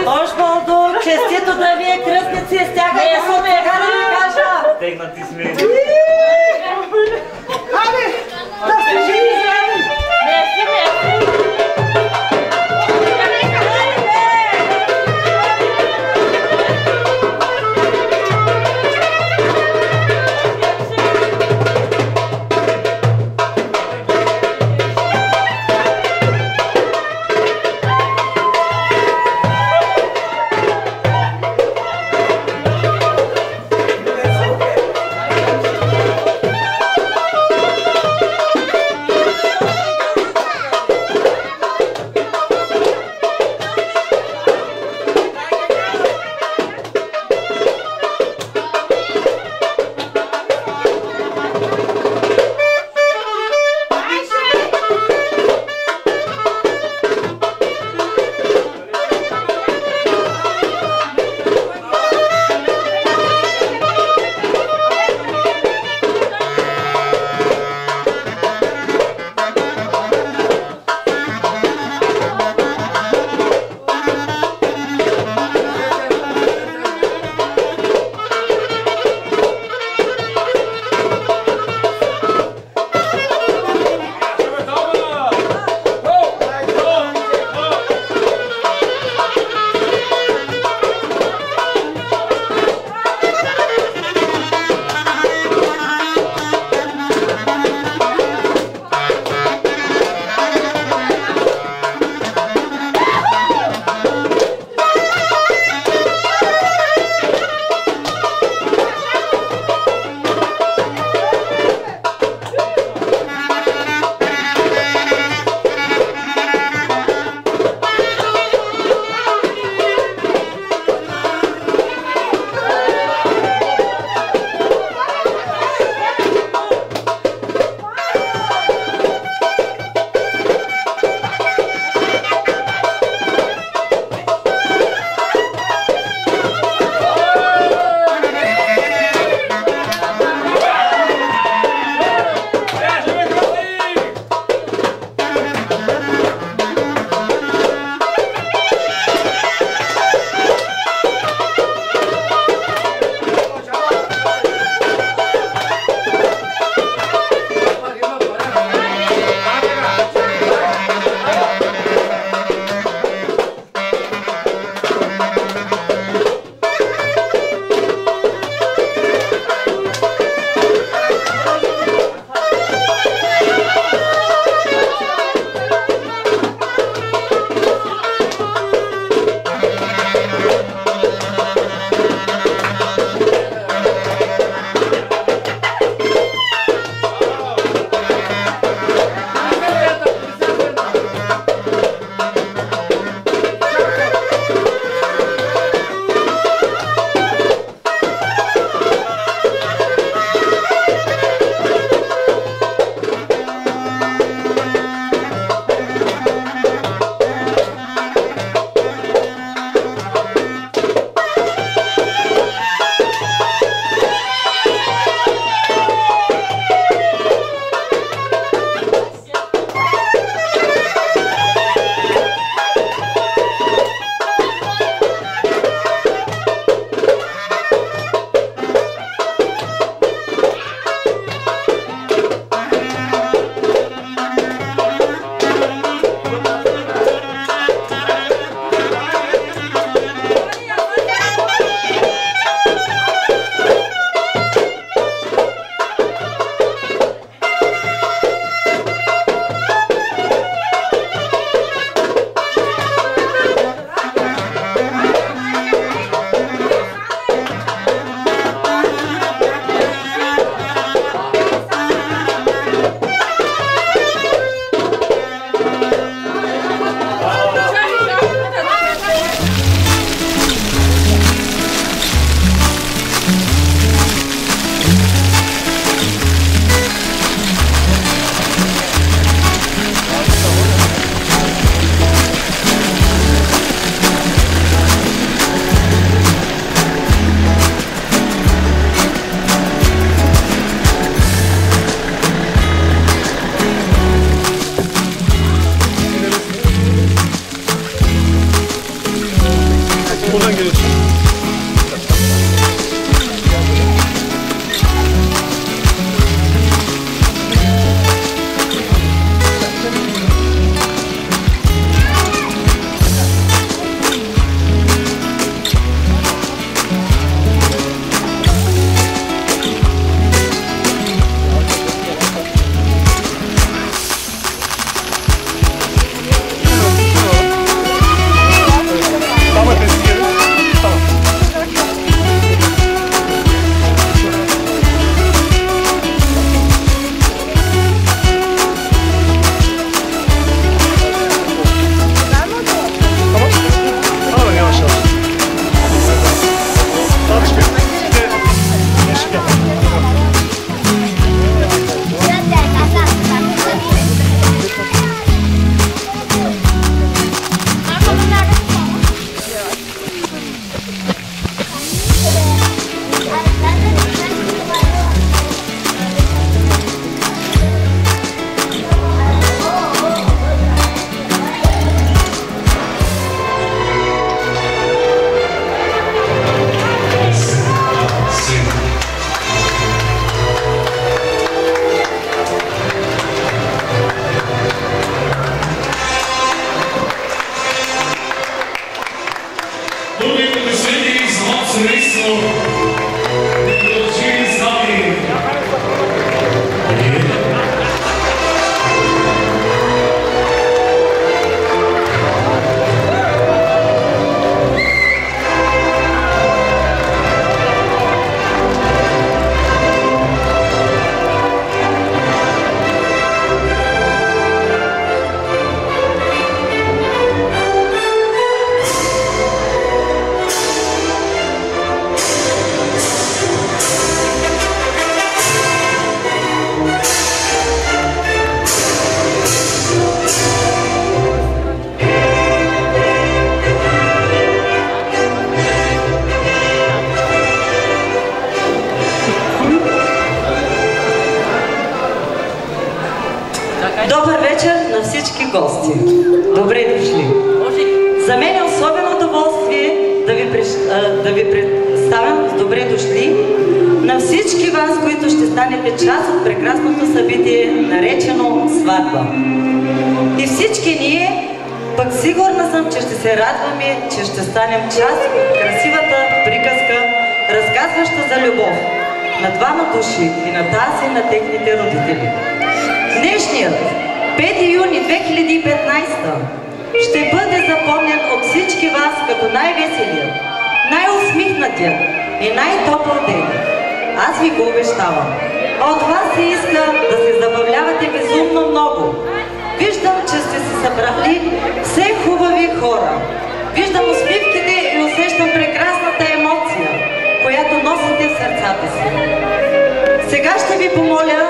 Hoş bulduk. Честито да ви е кръстници, стягайте се ме, да ви кажа. Стегнати сме. Абе, да сте живи здрави. Мерси, мерси. Oradan geliyorsun. Добър вечер на всички гости. Добре дошли. За мен е особено удоволствие да ви представям с добре дошли на всички вас, които ще станете част от прекрасното събитие, наречено сватба. И всички ние, пък сигурна съм, че ще се радваме, че ще станем част от красивата приказка, разказваща за любов на двама души и на тази на техните родители. Днешният 5 юни 2015 ще бъде запомнен от всички вас като най-веселият, най-усмихнатият и най-топъл ден. Аз ви го обещавам. От вас се иска да се забавлявате безумно много. Виждам, че сте се събрали все хубави хора. Виждам усмивките и усещам прекрасната емоция, която носите в сърцата си. Сега ще ви помоля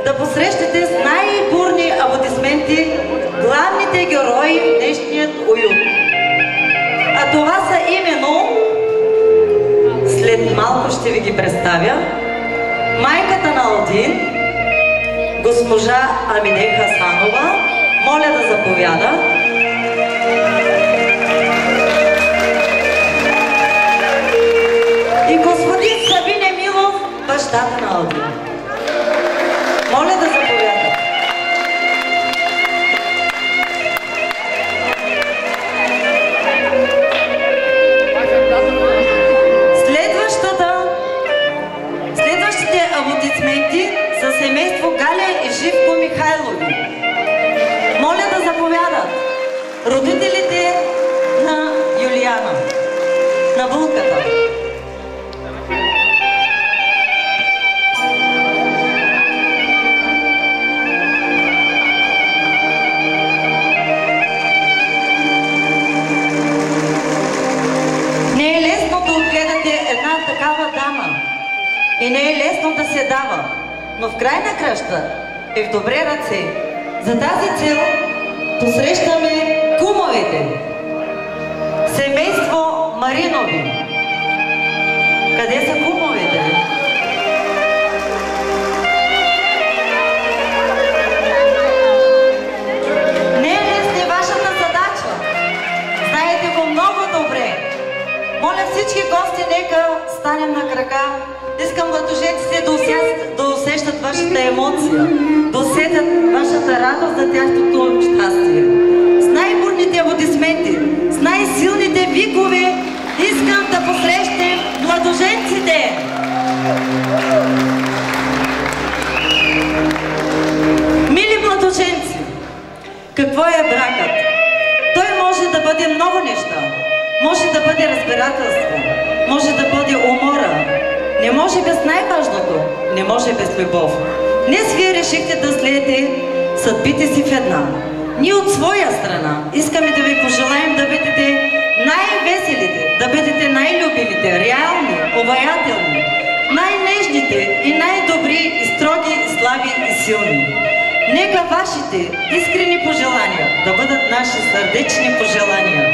да посрещате с най-бурни аплодисменти главните герои в днешният уют. А това са именно, след малко ще ви ги представя, майката на Алдин, госпожа Амине Хасанова, моля да заповяда. И господин Сабин Емилов, бащата на Алдин. Моля да заповядат. Следващите аплодисменти за семейство Галя и Живко Михайлови. Моля да заповядат родителите на Юлиана, на булката. И не е лесно да се дава, но в край на краща е в добре ръце. За тази цел посрещаме кумовете. Семейство Маринови. Къде са кумовете? Не е лесна вашата задача. Знаете го много добре. Моля всички гости, нека станем на крака. Искам младоженците да усещат вашата емоция, да усетят вашата радост за тяхното щастие. С най-бурните аплодисменти, с най-силните викове искам да посрещнем младоженците. Мили младоженци, какво е бракът? Той може да бъде много неща. Може да бъде разбирателство, може да бъде умора. Не може без най-важното, не може без любов. Днес вие решихте да следите съдбите си в една. Ние от своя страна искаме да ви пожелаем да бъдете най-веселите, да бъдете най-любимите, реални, обаятелни, най-нежните и най-добри, и строги, и слаби, и силни. Нека вашите искрени пожелания да бъдат наши сърдечни пожелания.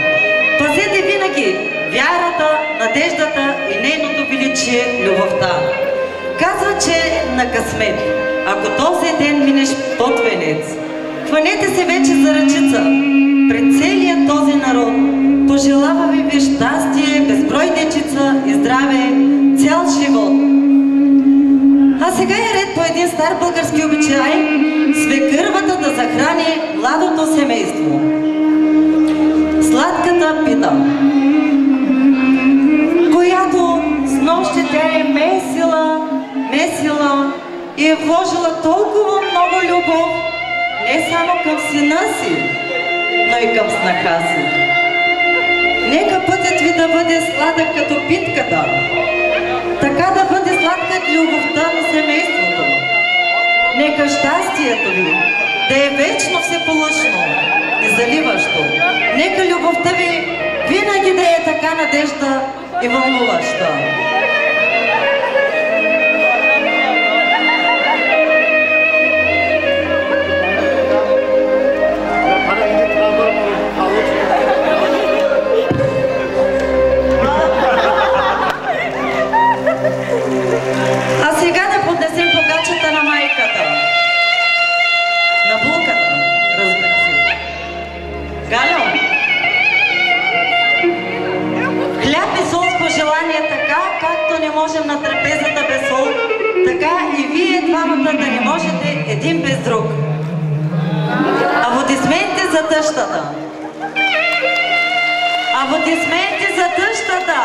Пазете винаги вярата, надеждата и нейното величие, любовта. Казва, че на късмет, ако този ден минеш под венец, хванете се вече за ръчица пред целия този народ. Пожелаваме ви щастие, безброй дечица и здраве, цял живот. А сега е ред по един стар български обичай свекървата да захрани младото семейство. Сладката пита, която с нощи тя е месила и е вложила толкова много любов не само към сина си, но и към снаха си. Нека пътят ви да бъде сладък като питката, така да бъде сладка любовта на семейството. Нека щастието ви да е вечно всеполъчно и заливащо. Нека любовта ви винаги да е така надежда и вълнуваща. А сега да поднесем погачата на майката. На булката, разбира се. Галю, хляб и сол с пожелание така, както не можем на трапезата без сол, така и вие двамата да не можете един без друг. Аплодисменти за тъщата. Аплодисменти за тъщата.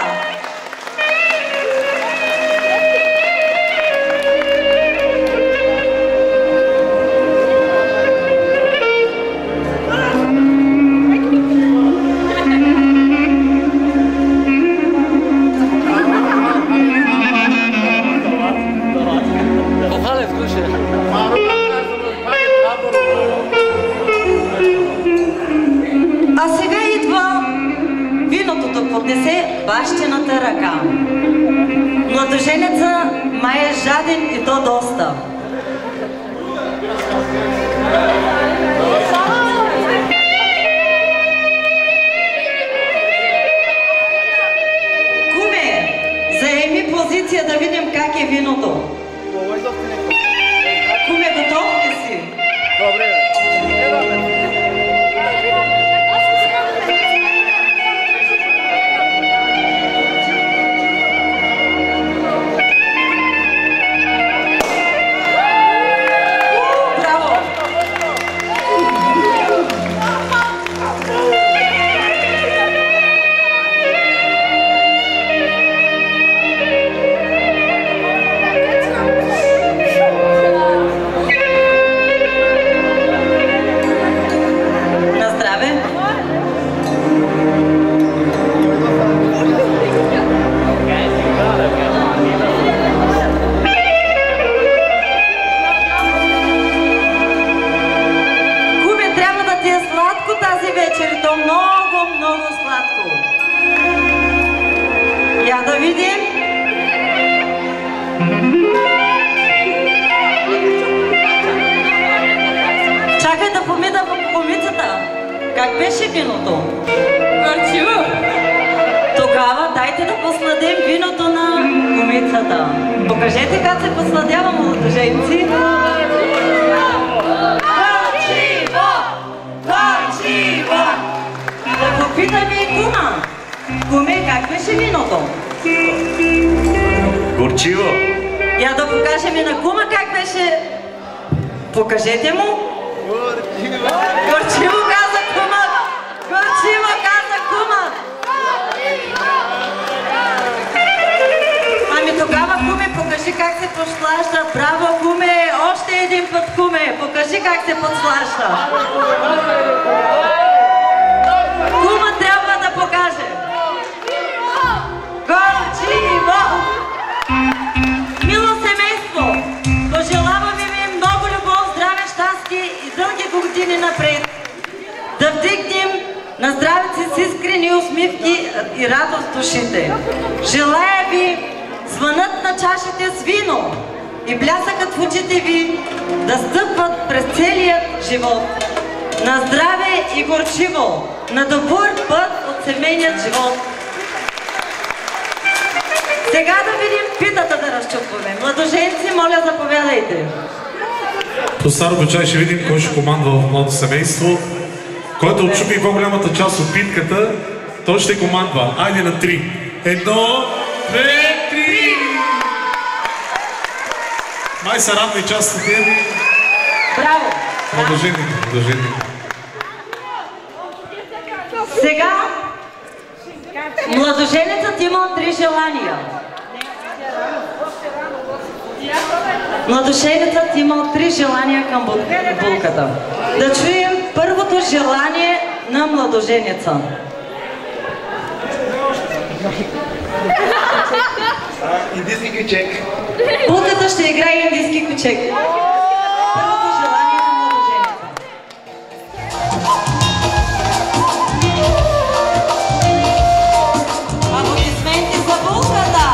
А сега идва виното да поднесе бащината ръка. Младоженеца май е жаден и то доста. Куме, заеми позиция да видим как е виното. Куме, готов ли си? Добре. Я да видим. Чакай да помида по помицата. Как беше виното? Горчиво. Тогава дайте да посладим виното на момицата. Покажете как се посладява, младоженци. Горчиво! Горчиво! Да попитаме и кума. Куме, как беше виното? Горчиво. Я да покажем и на кума как беше. Покажете му. Горчиво каза кума. Горчиво каза кума. Ами тогава, куме, покажи как се подслажда. Браво, куме. Още един път, куме. Покажи как се подслажда. Кума трябва да покаже. Горчиво! Мило семейство, пожелаваме ви много любов, здраве, щастие и дълги години напред. Да вдигнем на здравето с искрени усмивки и радост в душите. Желая ви звънът на чашите с вино и блясъкът в очите ви да стъпват през целият живот. На здраве и горчиво, на добър път от семейният живот. Сега да видим питата да разчупваме. Младоженци, моля, заповядайте. По стар обичай ще видим кой ще командва в младо семейство. Който отчупи по-голямата част от питката, той ще командва. Айде на 3. 1, 2, 3! Май са равни частите. Браво! Младожените. Сега младоженецът има 3 желания. Младоженецът има 3 желания към булката. Да чуем първото желание на младоженеца. Индийски кючек. Булката ще играе индийски кючек. Първото желание на младоженеца. Аплодисменти за булката!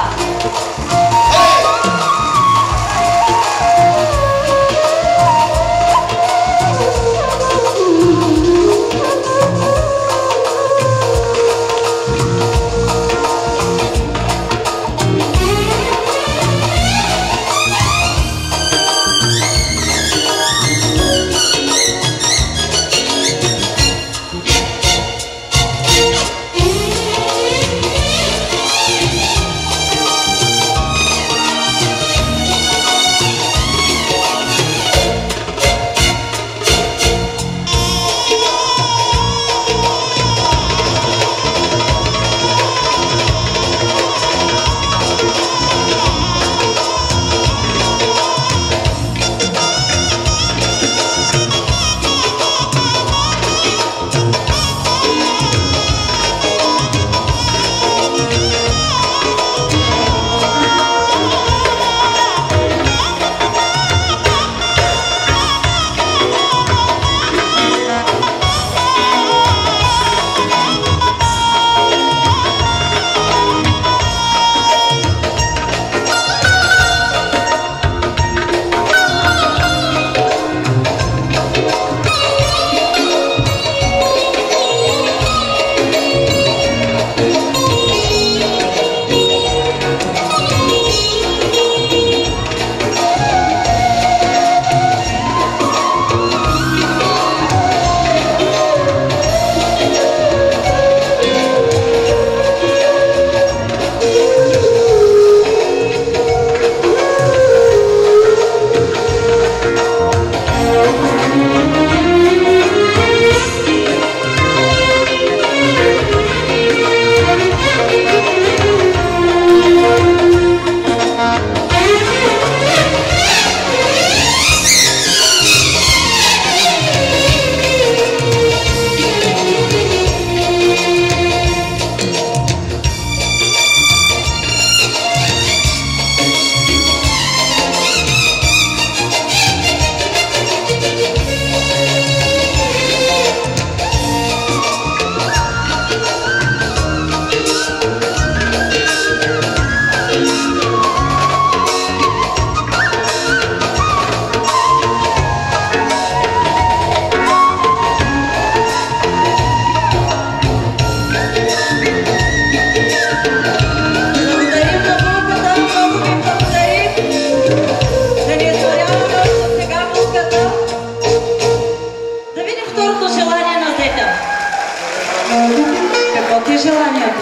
Какво ти е желанието?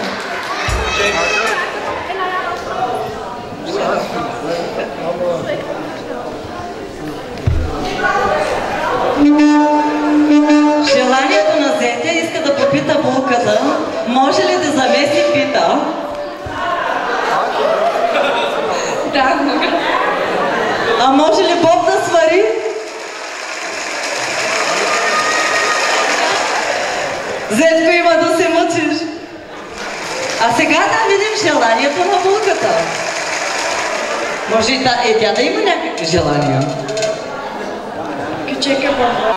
Желанието на зетя иска да попита булката, може ли да замеси пита? Да, мога. А може ли Боб да свари? Зетко, има да се мъчиш. А сега да видим желанието на булката. Може и тя да има някакви желания. Чека Боб.